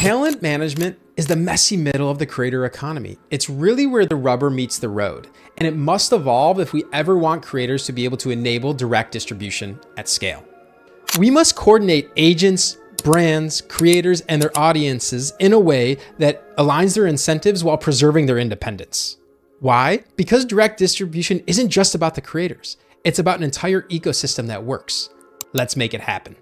Talent management is the messy middle of the creator economy. It's really where the rubber meets the road, and it must evolve if we ever want creators to be able to enable direct distribution at scale. We must coordinate agents, brands, creators, and their audiences in a way that aligns their incentives while preserving their independence. Why? Because direct distribution isn't just about the creators. It's about an entire ecosystem that works. Let's make it happen.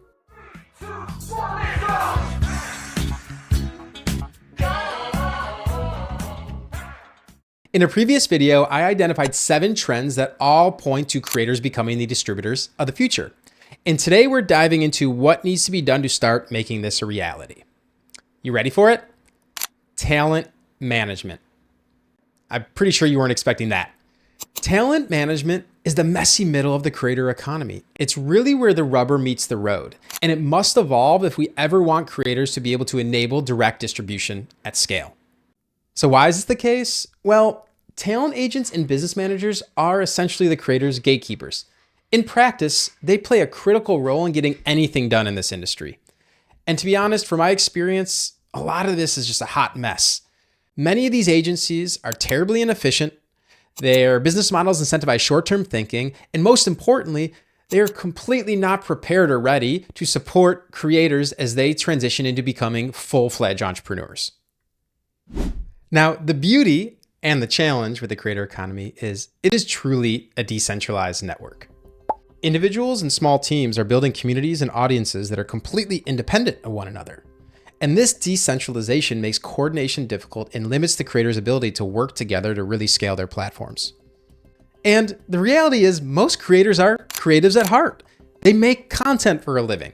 In a previous video, I identified 7 trends that all point to creators becoming the distributors of the future. And today we're diving into what needs to be done to start making this a reality. You ready for it? Talent management. I'm pretty sure you weren't expecting that. Talent management is the messy middle of the creator economy. It's really where the rubber meets the road, and it must evolve if we ever want creators to be able to enable direct distribution at scale. So why is this the case? Well, talent agents and business managers are essentially the creators' gatekeepers. In practice, they play a critical role in getting anything done in this industry. And to be honest, from my experience, a lot of this is just a hot mess. Many of these agencies are terribly inefficient. Their business models incentivize short-term thinking, and most importantly, they are completely not prepared or ready to support creators as they transition into becoming full-fledged entrepreneurs. Now, the beauty and the challenge with the creator economy is it is truly a decentralized network. Individuals and small teams are building communities and audiences that are completely independent of one another. And this decentralization makes coordination difficult and limits the creator's ability to work together to really scale their platforms. And the reality is most creators are creatives at heart. They make content for a living.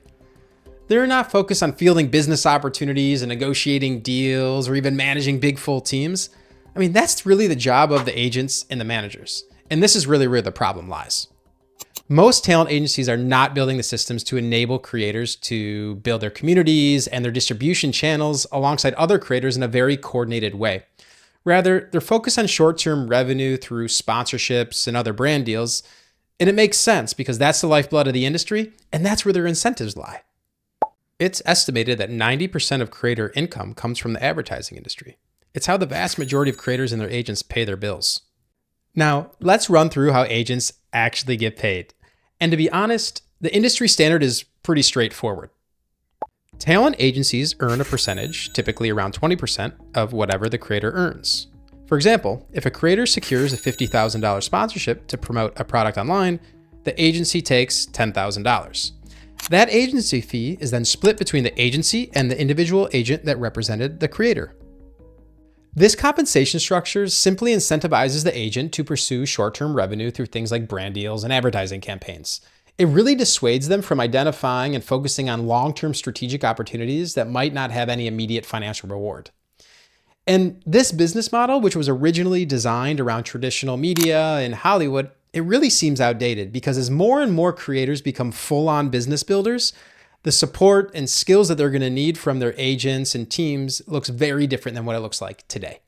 They're not focused on fielding business opportunities and negotiating deals or even managing big full teams. I mean, that's really the job of the agents and the managers. And this is really where the problem lies. Most talent agencies are not building the systems to enable creators to build their communities and their distribution channels alongside other creators in a very coordinated way. Rather, they're focused on short-term revenue through sponsorships and other brand deals. And it makes sense because that's the lifeblood of the industry, and that's where their incentives lie. It's estimated that 90% of creator income comes from the advertising industry. It's how the vast majority of creators and their agents pay their bills. Now, let's run through how agents actually get paid. And to be honest, the industry standard is pretty straightforward. Talent agencies earn a percentage, typically around 20%, of whatever the creator earns. For example, if a creator secures a $50,000 sponsorship to promote a product online, the agency takes $10,000. That agency fee is then split between the agency and the individual agent that represented the creator. This compensation structure simply incentivizes the agent to pursue short-term revenue through things like brand deals and advertising campaigns. It really dissuades them from identifying and focusing on long-term strategic opportunities that might not have any immediate financial reward. And this business model, which was originally designed around traditional media and Hollywood, it really seems outdated because as more and more creators become full-on business builders, the support and skills that they're going to need from their agents and teams looks very different than what it looks like today.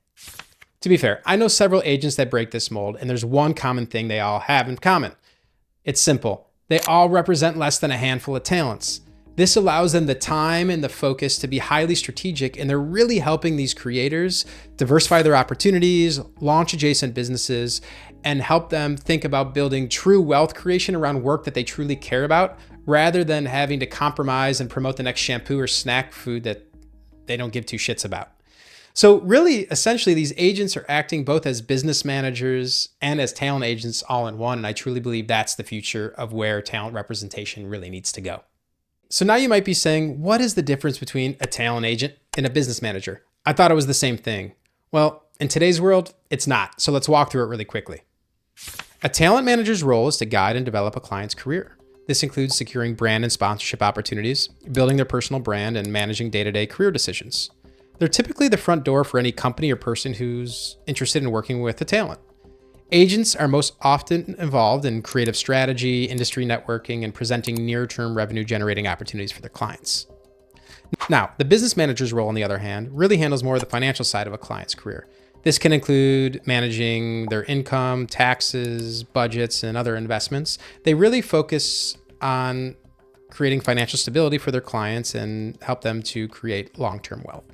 To be fair, I know several agents that break this mold, and there's one common thing they all have in common. It's simple. They all represent less than a handful of talents. This allows them the time and the focus to be highly strategic, and they're really helping these creators diversify their opportunities, launch adjacent businesses, and help them think about building true wealth creation around work that they truly care about, rather than having to compromise and promote the next shampoo or snack food that they don't give two shits about. So really, essentially, these agents are acting both as business managers and as talent agents all in one, and I truly believe that's the future of where talent representation really needs to go. So now you might be saying, what is the difference between a talent agent and a business manager? I thought it was the same thing. Well, in today's world, it's not. So let's walk through it really quickly. A talent manager's role is to guide and develop a client's career. This includes securing brand and sponsorship opportunities, building their personal brand, and managing day-to-day career decisions. They're typically the front door for any company or person who's interested in working with the talent. Agents are most often involved in creative strategy, industry networking, and presenting near-term revenue-generating opportunities for their clients. Now, the business manager's role, on the other hand, really handles more of the financial side of a client's career. This can include managing their income, taxes, budgets, and other investments. They really focus on creating financial stability for their clients and help them to create long-term wealth.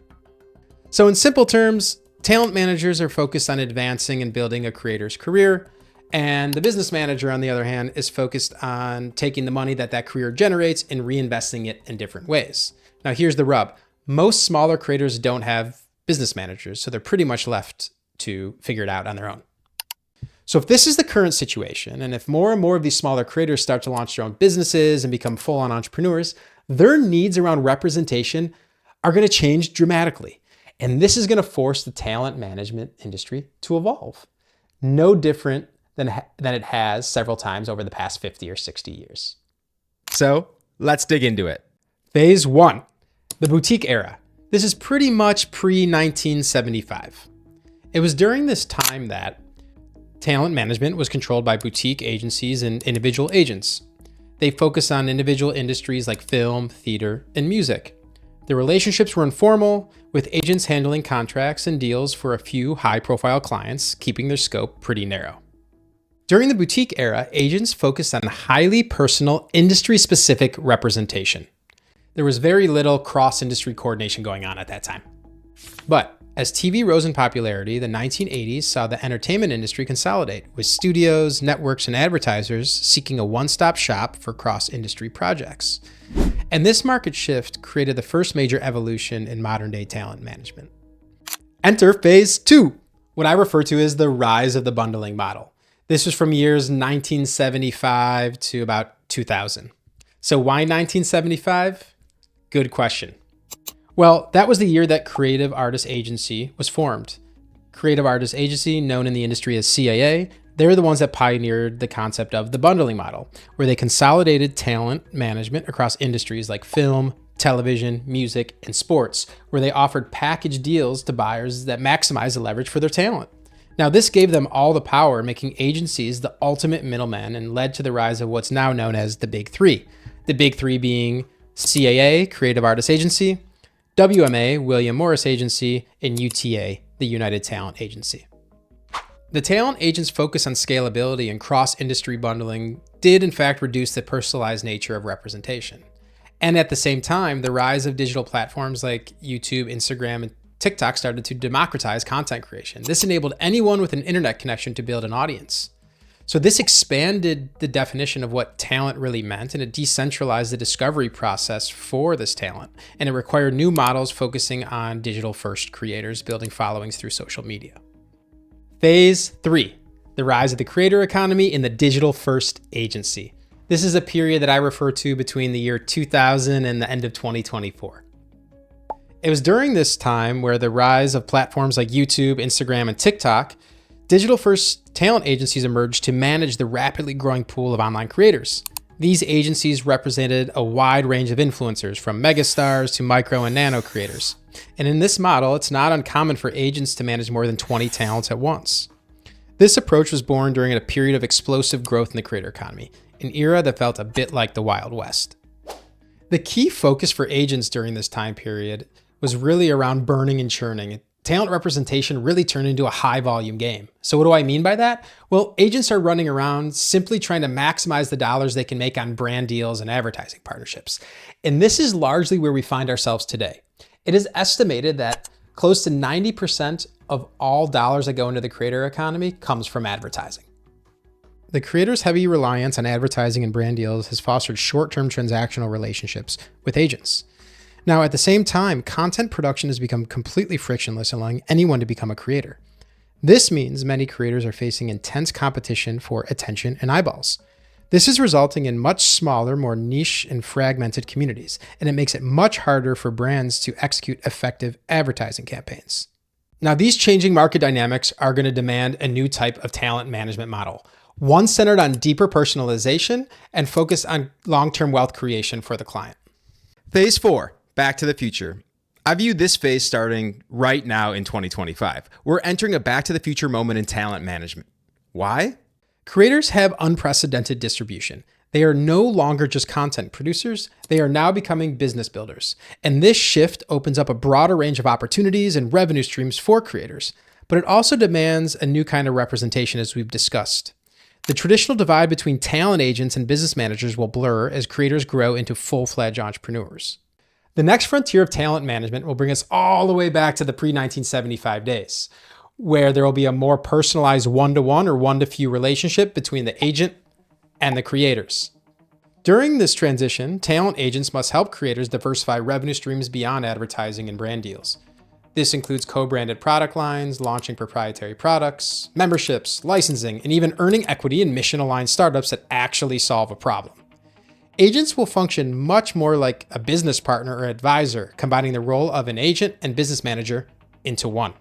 So in simple terms, talent managers are focused on advancing and building a creator's career. And the business manager, on the other hand, is focused on taking the money that career generates and reinvesting it in different ways. Now, here's the rub. Most smaller creators don't have business managers, so they're pretty much left to figure it out on their own. So if this is the current situation, and if more and more of these smaller creators start to launch their own businesses and become full-on entrepreneurs, their needs around representation are going to change dramatically. And this is going to force the talent management industry to evolve. No different than it has several times over the past 50 or 60 years. So let's dig into it. Phase 1, the boutique era. This is pretty much pre-1975. It was during this time that talent management was controlled by boutique agencies and individual agents. They focus on individual industries like film, theater, and music. The relationships were informal, with agents handling contracts and deals for a few high-profile clients, keeping their scope pretty narrow. During the boutique era, agents focused on highly personal, industry-specific representation. There was very little cross-industry coordination going on at that time. But as TV rose in popularity, the 1980s saw the entertainment industry consolidate, with studios, networks, and advertisers seeking a one-stop shop for cross-industry projects. And this market shift created the first major evolution in modern-day talent management. Enter Phase 2, what I refer to as the rise of the bundling model. This was from years 1975 to about 2000. So why 1975? Good question. Well, that was the year that Creative Artists Agency was formed. Creative Artists Agency, known in the industry as CAA, they're the ones that pioneered the concept of the bundling model, where they consolidated talent management across industries like film, television, music, and sports, where they offered package deals to buyers that maximize the leverage for their talent. Now, this gave them all the power, making agencies the ultimate middlemen, and led to the rise of what's now known as the Big Three. The Big Three being CAA, Creative Artists Agency, WMA, William Morris Agency, and UTA, the United Talent Agency. The talent agents' focus on scalability and cross-industry bundling did in fact reduce the personalized nature of representation. And at the same time, the rise of digital platforms like YouTube, Instagram, and TikTok started to democratize content creation. This enabled anyone with an internet connection to build an audience. So this expanded the definition of what talent really meant, and it decentralized the discovery process for this talent. And it required new models focusing on digital-first creators building followings through social media. Phase 3, the rise of the creator economy in the digital-first agency. This is a period that I refer to between the year 2000 and the end of 2024. It was during this time where the rise of platforms like YouTube, Instagram, and TikTok, digital-first talent agencies emerged to manage the rapidly growing pool of online creators. These agencies represented a wide range of influencers, from megastars to micro and nano creators. And in this model, it's not uncommon for agents to manage more than 20 talents at once. This approach was born during a period of explosive growth in the creator economy, an era that felt a bit like the Wild West. The key focus for agents during this time period was really around burning and churning. Talent representation really turned into a high volume game. So what do I mean by that? Well, agents are running around simply trying to maximize the dollars they can make on brand deals and advertising partnerships. And this is largely where we find ourselves today. It is estimated that close to 90% of all dollars that go into the creator economy comes from advertising. The creator's heavy reliance on advertising and brand deals has fostered short-term transactional relationships with agents. Now, at the same time, content production has become completely frictionless, allowing anyone to become a creator. This means many creators are facing intense competition for attention and eyeballs. This is resulting in much smaller, more niche and fragmented communities, and it makes it much harder for brands to execute effective advertising campaigns. Now, these changing market dynamics are going to demand a new type of talent management model, one centered on deeper personalization and focused on long-term wealth creation for the client. Phase 4. Back to the future. I view this phase starting right now in 2025. We're entering a back to the future moment in talent management. Why? Creators have unprecedented distribution. They are no longer just content producers. They are now becoming business builders. And this shift opens up a broader range of opportunities and revenue streams for creators. But it also demands a new kind of representation, as we've discussed. The traditional divide between talent agents and business managers will blur as creators grow into full-fledged entrepreneurs. The next frontier of talent management will bring us all the way back to the pre-1975 days, where there will be a more personalized one-to-one or one-to-few relationship between the agent and the creators. During this transition, talent agents must help creators diversify revenue streams beyond advertising and brand deals. This includes co-branded product lines, launching proprietary products, memberships, licensing, and even earning equity in mission-aligned startups that actually solve a problem. Agents will function much more like a business partner or advisor, combining the role of an agent and business manager into one.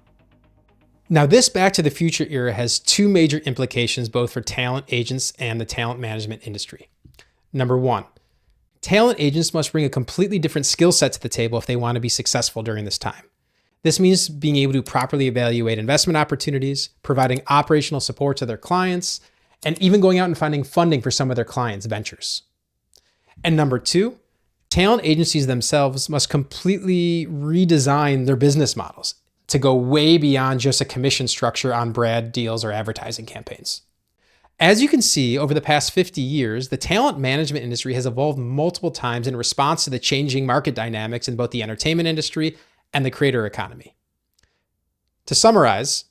Now, this Back to the Future era has two major implications both for talent agents and the talent management industry. Number one, talent agents must bring a completely different skill set to the table if they want to be successful during this time. This means being able to properly evaluate investment opportunities, providing operational support to their clients, and even going out and finding funding for some of their clients' ventures. And number two, talent agencies themselves must completely redesign their business models to go way beyond just a commission structure on brand deals or advertising campaigns. As you can see, over the past 50 years, the talent management industry has evolved multiple times in response to the changing market dynamics in both the entertainment industry and the creator economy. To summarize,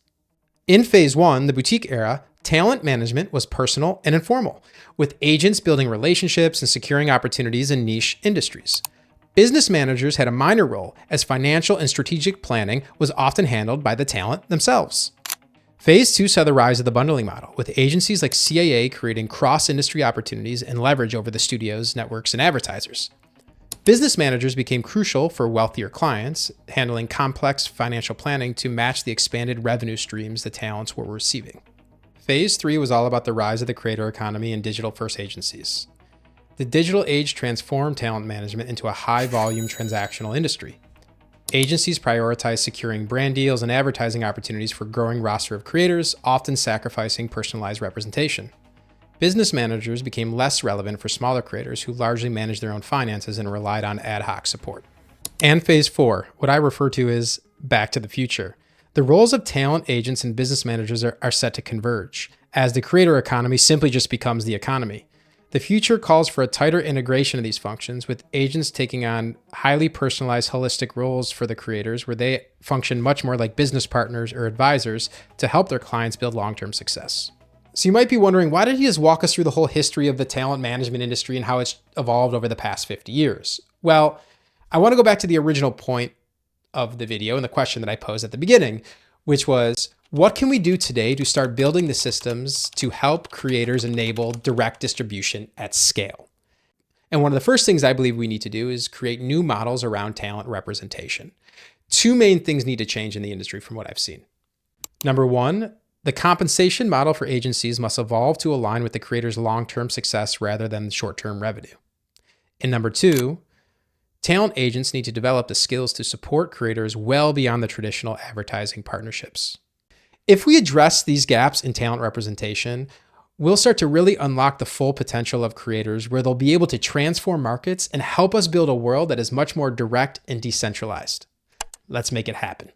in phase one, the boutique era, talent management was personal and informal, with agents building relationships and securing opportunities in niche industries. Business managers had a minor role, as financial and strategic planning was often handled by the talent themselves. Phase two saw the rise of the bundling model, with agencies like CAA creating cross-industry opportunities and leverage over the studios, networks, and advertisers. Business managers became crucial for wealthier clients, handling complex financial planning to match the expanded revenue streams the talents were receiving. Phase three was all about the rise of the creator economy and digital-first agencies. The digital age transformed talent management into a high-volume transactional industry. Agencies prioritized securing brand deals and advertising opportunities for a growing roster of creators, often sacrificing personalized representation. Business managers became less relevant for smaller creators who largely managed their own finances and relied on ad hoc support. And phase four, what I refer to as Back to the Future. The roles of talent agents and business managers are set to converge, as the creator economy simply just becomes the economy. The future calls for a tighter integration of these functions, with agents taking on highly personalized, holistic roles for the creators, where they function much more like business partners or advisors to help their clients build long-term success. So you might be wondering, why did he just walk us through the whole history of the talent management industry and how it's evolved over the past 50 years? Well, I want to go back to the original point of the video and the question that I posed at the beginning, which was, what can we do today to start building the systems to help creators enable direct distribution at scale? And one of the first things I believe we need to do is create new models around talent representation. Two main things need to change in the industry from what I've seen. Number one, the compensation model for agencies must evolve to align with the creator's long-term success rather than short-term revenue. And number two, talent agents need to develop the skills to support creators well beyond the traditional advertising partnerships. If we address these gaps in talent representation, we'll start to really unlock the full potential of creators, where they'll be able to transform markets and help us build a world that is much more direct and decentralized. Let's make it happen.